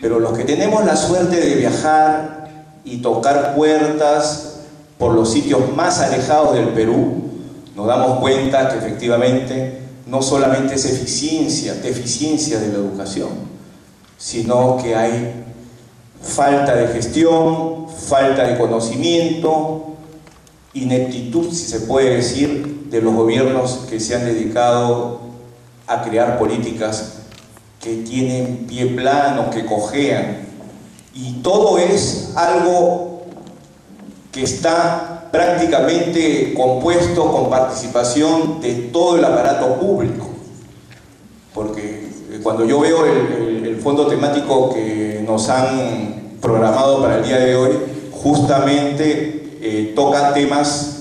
Pero los que tenemos la suerte de viajar y tocar puertas por los sitios más alejados del Perú, nos damos cuenta que efectivamente no solamente es deficiencia de la educación, sino que hay falta de gestión, falta de conocimiento, ineptitud, si se puede decir, de los gobiernos que se han dedicado a crear políticas que tienen pie plano, que cojean. Y todo es algo que está prácticamente compuesto con participación de todo el aparato público. Porque cuando yo veo el fondo temático que nos han programado para el día de hoy, justamente toca temas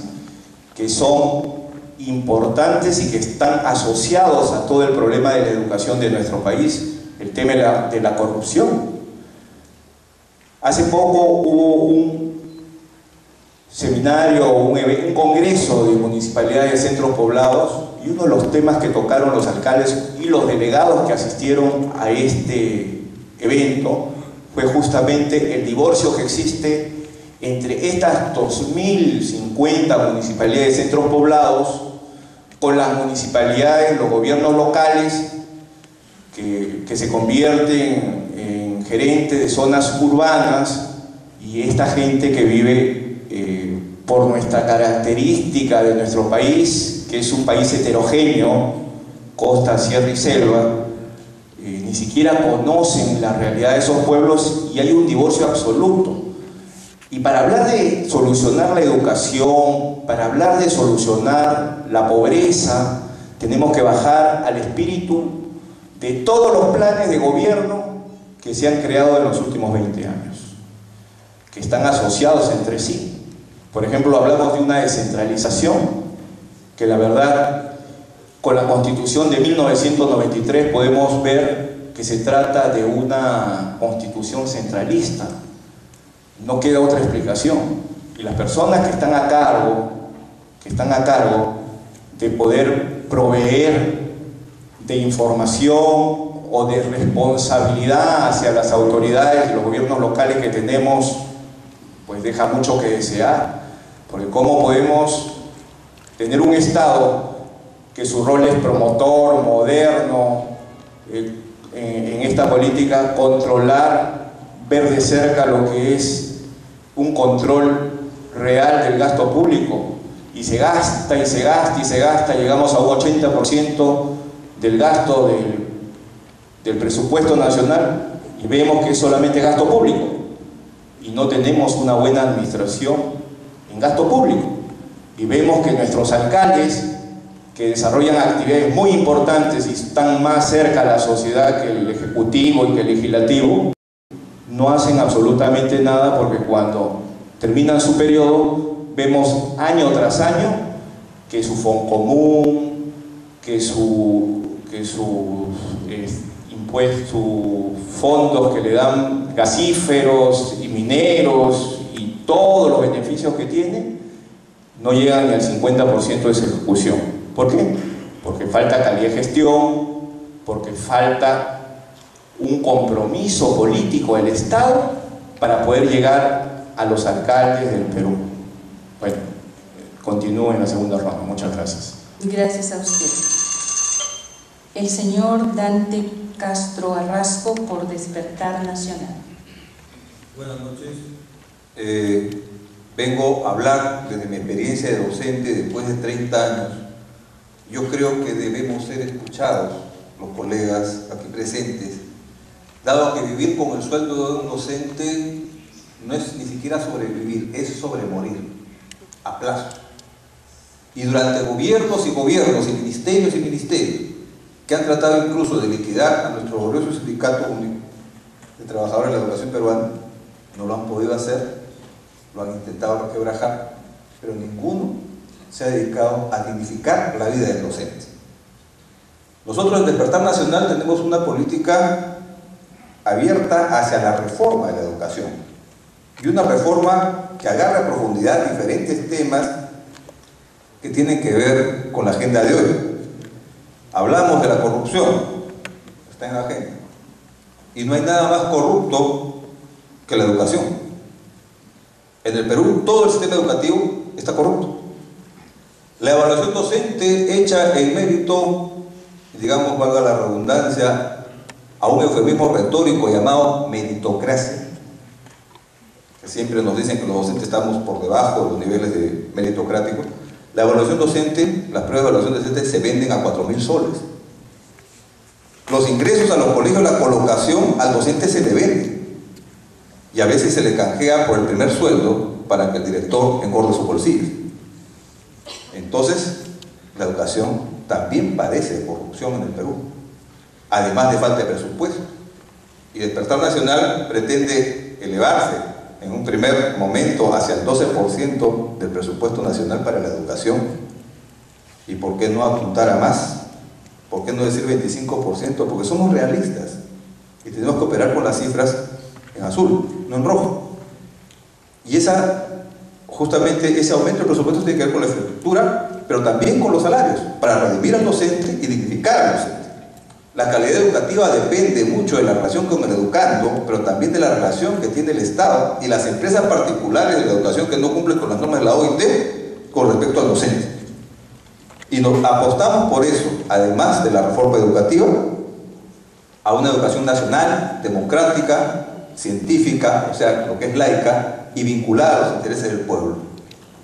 que son importantes y que están asociados a todo el problema de la educación de nuestro país, el tema de la corrupción. Hace poco hubo un seminario, un congreso de municipalidades de centros poblados, y uno de los temas que tocaron los alcaldes y los delegados que asistieron a este evento fue justamente el divorcio que existe entre estas 2050 municipalidades de centros poblados con las municipalidades, los gobiernos locales que se convierten en gerentes de zonas urbanas, y esta gente que vive por nuestra característica de nuestro país, que es un país heterogéneo, costa, sierra y selva, ni siquiera conocen la realidad de esos pueblos, y hay un divorcio absoluto. Y para hablar de solucionar la educación, para hablar de solucionar la pobreza, tenemos que bajar al espíritu de todos los planes de gobierno que se han creado en los últimos 20 años, que están asociados entre sí. Por ejemplo, hablamos de una descentralización, que la verdad, con la Constitución de 1993 podemos ver que se trata de una constitución centralista. No queda otra explicación. Y las personas que están a cargo de poder proveer de información o de responsabilidad hacia las autoridades y los gobiernos locales que tenemos, pues deja mucho que desear. Porque ¿cómo podemos tener un Estado que su rol es promotor, moderno, en esta política, controlar, ver de cerca lo que es un control real del gasto público, y se gasta y se gasta y se gasta, llegamos a un 80% del gasto del presupuesto nacional, y vemos que es solamente gasto público, y no tenemos una buena administración en gasto público? Y vemos que nuestros alcaldes, que desarrollan actividades muy importantes y están más cerca a la sociedad que el Ejecutivo y que el Legislativo, no hacen absolutamente nada, porque cuando terminan su periodo vemos año tras año que su Foncomún, que sus fondos que le dan gasíferos y mineros y todos los beneficios que tiene, no llegan ni al 50% de su ejecución. ¿Por qué? Porque falta calidad de gestión, porque falta un compromiso político del Estado para poder llegar a los alcaldes del Perú. Bueno, continúo en la segunda ronda. Muchas gracias. Gracias a usted. El señor Dante Castro Arrasco, por Despertar Nacional. Buenas noches. Vengo a hablar desde mi experiencia de docente después de 30 años. Yo creo que debemos ser escuchados, los colegas aquí presentes, dado que vivir con el sueldo de un docente no es ni siquiera sobrevivir, es sobremorir, a plazo. Y durante gobiernos y gobiernos, y ministerios, que han tratado incluso de liquidar a nuestro glorioso sindicato único de trabajadores de la educación peruana, no lo han podido hacer, lo han intentado requebrajar, pero ninguno se ha dedicado a dignificar la vida del docente. Nosotros en Despertar Nacional tenemos una política abierta hacia la reforma de la educación, y una reforma que agarre a profundidad diferentes temas que tienen que ver con la agenda de hoy. Hablamos de la corrupción, está en la agenda. Y no hay nada más corrupto que la educación. En el Perú todo el sistema educativo está corrupto. La evaluación docente hecha en mérito, digamos, valga la redundancia, a un eufemismo retórico llamado meritocracia, que siempre nos dicen que los docentes estamos por debajo de los niveles de meritocrático. La evaluación docente, las pruebas de evaluación docente se venden a 4.000 soles. Los ingresos a los colegios, la colocación al docente se le vende. Y a veces se le canjea por el primer sueldo para que el director engorde sus bolsillos. Entonces, la educación también padece de corrupción en el Perú, además de falta de presupuesto. Y Despertar Nacional pretende elevarse en un primer momento hacia el 12% del presupuesto nacional para la educación. ¿Y por qué no apuntar a más? ¿Por qué no decir 25%? Porque somos realistas y tenemos que operar con las cifras en azul, no en rojo. Y justamente ese aumento del presupuesto tiene que ver con la infraestructura, pero también con los salarios, para redimir al docente y dignificar al docente. La calidad educativa depende mucho de la relación con el educando, pero también de la relación que tiene el Estado y las empresas particulares de la educación que no cumplen con las normas de la OIT con respecto al docente. Y nos apostamos por eso, además de la reforma educativa, a una educación nacional, democrática, científica, o sea, lo que es laica, y vinculada a los intereses del pueblo.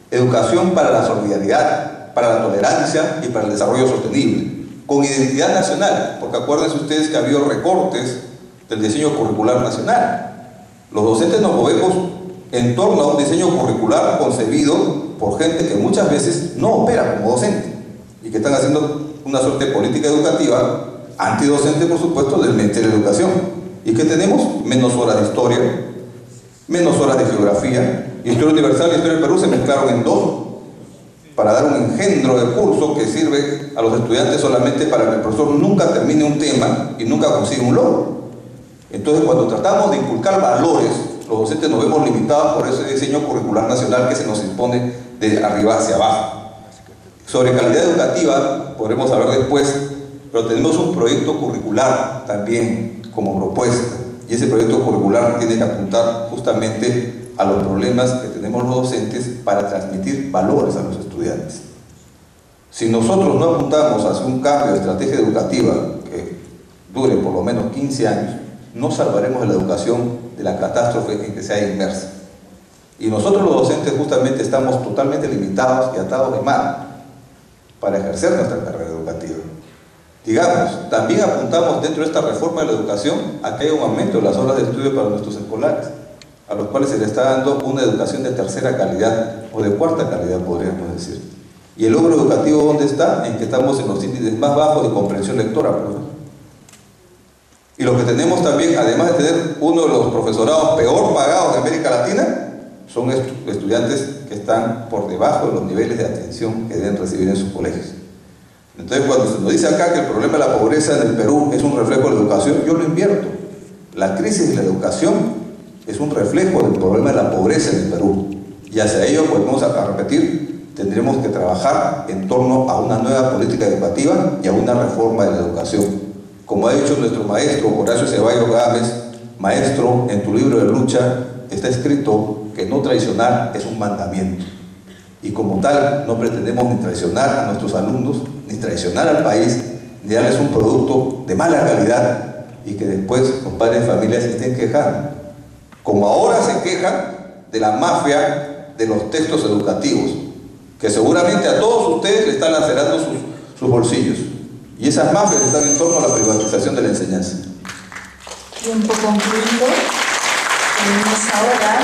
Educación para la solidaridad, para la tolerancia y para el desarrollo sostenible, con identidad nacional, porque acuérdense ustedes que ha habido recortes del diseño curricular nacional. Los docentes nos movemos en torno a un diseño curricular concebido por gente que muchas veces no opera como docente y que están haciendo una suerte de política educativa antidocente, por supuesto, del Ministerio de Educación. ¿Y qué tenemos? Menos horas de historia, menos horas de geografía. Historia universal y historia del Perú se mezclaron en dos para dar un engendro de curso que sirve a los estudiantes solamente para que el profesor nunca termine un tema y nunca consiga un logro. Entonces, cuando tratamos de inculcar valores, los docentes nos vemos limitados por ese diseño curricular nacional que se nos impone de arriba hacia abajo. Sobre calidad educativa podremos hablar después, pero tenemos un proyecto curricular también como propuesta, y ese proyecto curricular tiene que apuntar justamente a los problemas que tenemos los docentes para transmitir valores a los estudiantes. Si nosotros no apuntamos hacia un cambio de estrategia educativa que dure por lo menos 15 años, no salvaremos la educación de la catástrofe en que se ha inmersa. Y nosotros los docentes justamente estamos totalmente limitados y atados de mano para ejercer nuestra carrera educativa. Digamos, también apuntamos dentro de esta reforma de la educación a que haya un aumento de las horas de estudio para nuestros escolares, a los cuales se le está dando una educación de tercera calidad o de cuarta calidad, podríamos decir. ¿Y el logro educativo dónde está? En que estamos en los índices más bajos de comprensión lectora, profesor. Y lo que tenemos también, además de tener uno de los profesorados peor pagados de América Latina, son estudiantes que están por debajo de los niveles de atención que deben recibir en sus colegios. Entonces, cuando se nos dice acá que el problema de la pobreza en el Perú es un reflejo de la educación, yo lo invierto. La crisis de la educación es un reflejo del problema de la pobreza en el Perú. Y hacia ello, volvemos a repetir, tendremos que trabajar en torno a una nueva política educativa y a una reforma de la educación. Como ha dicho nuestro maestro Horacio Ceballos Gámez, maestro, en tu libro de lucha está escrito que no traicionar es un mandamiento. Y como tal, no pretendemos ni traicionar a nuestros alumnos, ni traicionar al país, ni darles un producto de mala calidad y que después los padres de familia se estén quejando. Como ahora se quejan de la mafia de los textos educativos, que seguramente a todos ustedes le están lacerando sus bolsillos. Y esas mafias están en torno a la privatización de la enseñanza. Tiempo concluido. Tenemos ahora,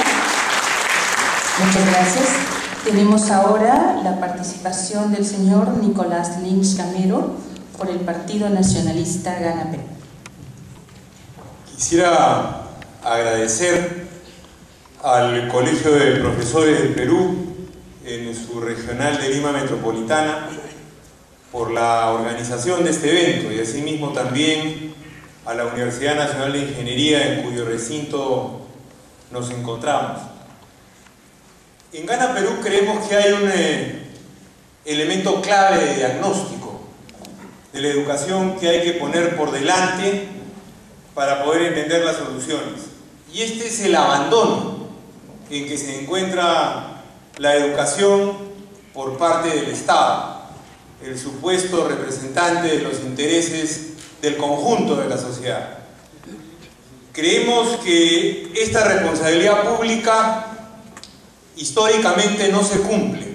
muchas gracias. Tenemos ahora la participación del señor Nicolás Lynch Gamero por el Partido Nacionalista Gana Perú. Quisiera agradecer al Colegio de Profesores del Perú en su regional de Lima Metropolitana por la organización de este evento y asimismo también a la Universidad Nacional de Ingeniería en cuyo recinto nos encontramos. En Gana Perú creemos que hay un elemento clave de diagnóstico de la educación que hay que poner por delante para poder entender las soluciones. Y este es el abandono en que se encuentra la educación por parte del Estado, el supuesto representante de los intereses del conjunto de la sociedad. Creemos que esta responsabilidad pública históricamente no se cumple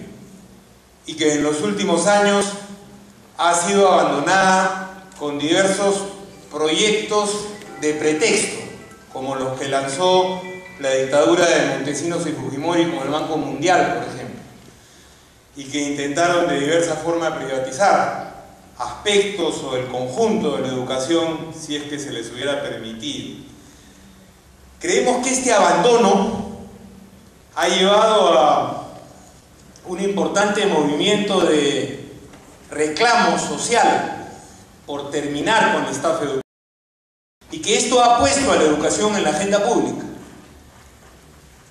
y que en los últimos años ha sido abandonada con diversos proyectos de pretexto, como los que lanzó la dictadura de Montesinos y Fujimori con el Banco Mundial, por ejemplo, y que intentaron de diversa forma privatizar aspectos o el conjunto de la educación si es que se les hubiera permitido. Creemos que este abandono ha llevado a un importante movimiento de reclamo social por terminar con la estafa educativa y que esto ha puesto a la educación en la agenda pública.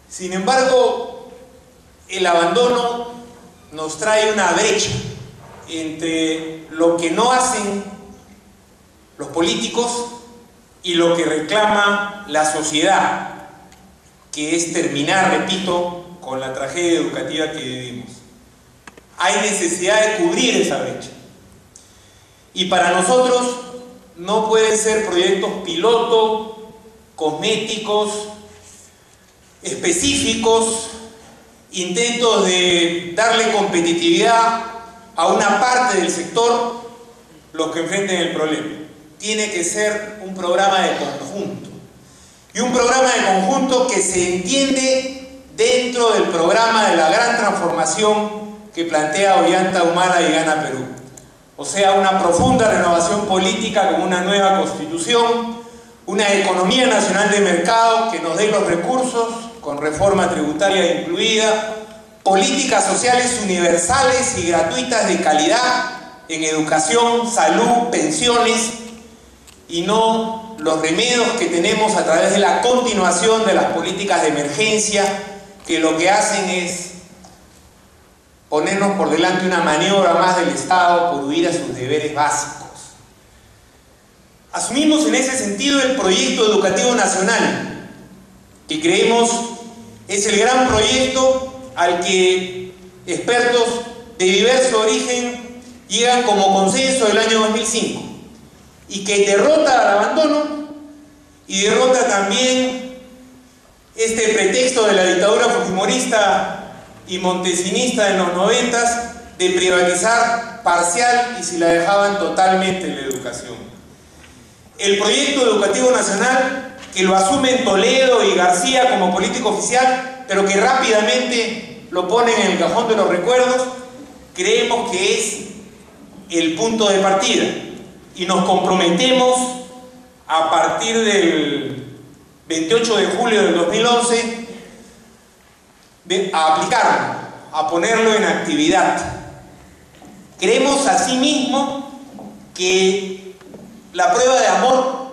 Sin embargo, el abandono nos trae una brecha entre lo que no hacen los políticos y lo que reclama la sociedad, que es terminar, repito, con la tragedia educativa que vivimos. Hay necesidad de cubrir esa brecha. Y para nosotros no pueden ser proyectos piloto, cosméticos, específicos, intentos de darle competitividad a una parte del sector los que enfrenten el problema. Tiene que ser un programa de conjunto. Y un programa de conjunto que se entiende dentro del programa de la gran transformación que plantea Ollanta Humala y Gana Perú. O sea, una profunda renovación política con una nueva constitución, una economía nacional de mercado que nos dé los recursos, con reforma tributaria incluida, políticas sociales universales y gratuitas de calidad en educación, salud, pensiones, y no los remedios que tenemos a través de la continuación de las políticas de emergencia, que lo que hacen es ponernos por delante una maniobra más del Estado por huir a sus deberes básicos. Asumimos en ese sentido el proyecto educativo nacional, que creemos es el gran proyecto al que expertos de diverso origen llegan como consenso del año 2005 y que derrota al abandono y derrota también este pretexto de la dictadura fujimorista y montesinista en los 90s de privatizar parcial y si la dejaban totalmente la educación. El proyecto educativo nacional, que lo asumen Toledo y García como político oficial, pero que rápidamente lo ponen en el cajón de los recuerdos, creemos que es el punto de partida y nos comprometemos a partir del 28 de julio del 2011 a aplicarlo, a ponerlo en actividad. Creemos asimismo que la prueba de amor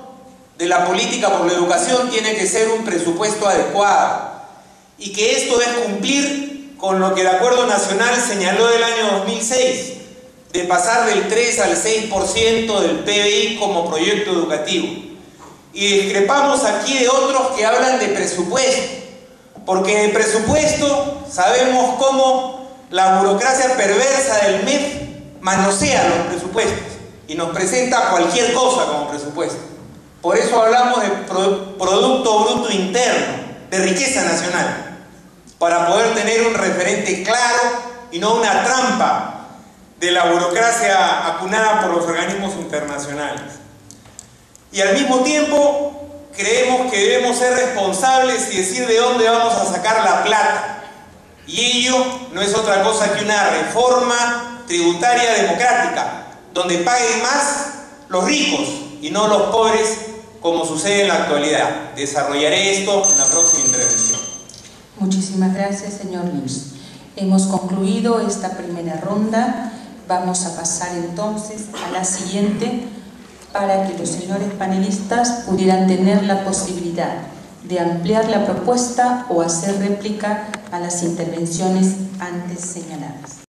de la política por la educación tiene que ser un presupuesto adecuado y que esto es cumplir con lo que el Acuerdo Nacional señaló del año 2006, de pasar del 3 al 6% del PBI como proyecto educativo. Y discrepamos aquí de otros que hablan de presupuesto, porque en el presupuesto sabemos cómo la burocracia perversa del MEF manosea los presupuestos y nos presenta cualquier cosa como presupuesto. Por eso hablamos de Producto Bruto Interno, de riqueza nacional, para poder tener un referente claro y no una trampa de la burocracia acunada por los organismos internacionales. Y al mismo tiempo creemos que debemos ser responsables y decir de dónde vamos a sacar la plata. Y ello no es otra cosa que una reforma tributaria democrática, donde paguen más los ricos y no los pobres, como sucede en la actualidad. Desarrollaré esto en la próxima intervención. Muchísimas gracias, señor Luis. Hemos concluido esta primera ronda. Vamos a pasar entonces a la siguiente para que los señores panelistas pudieran tener la posibilidad de ampliar la propuesta o hacer réplica a las intervenciones antes señaladas.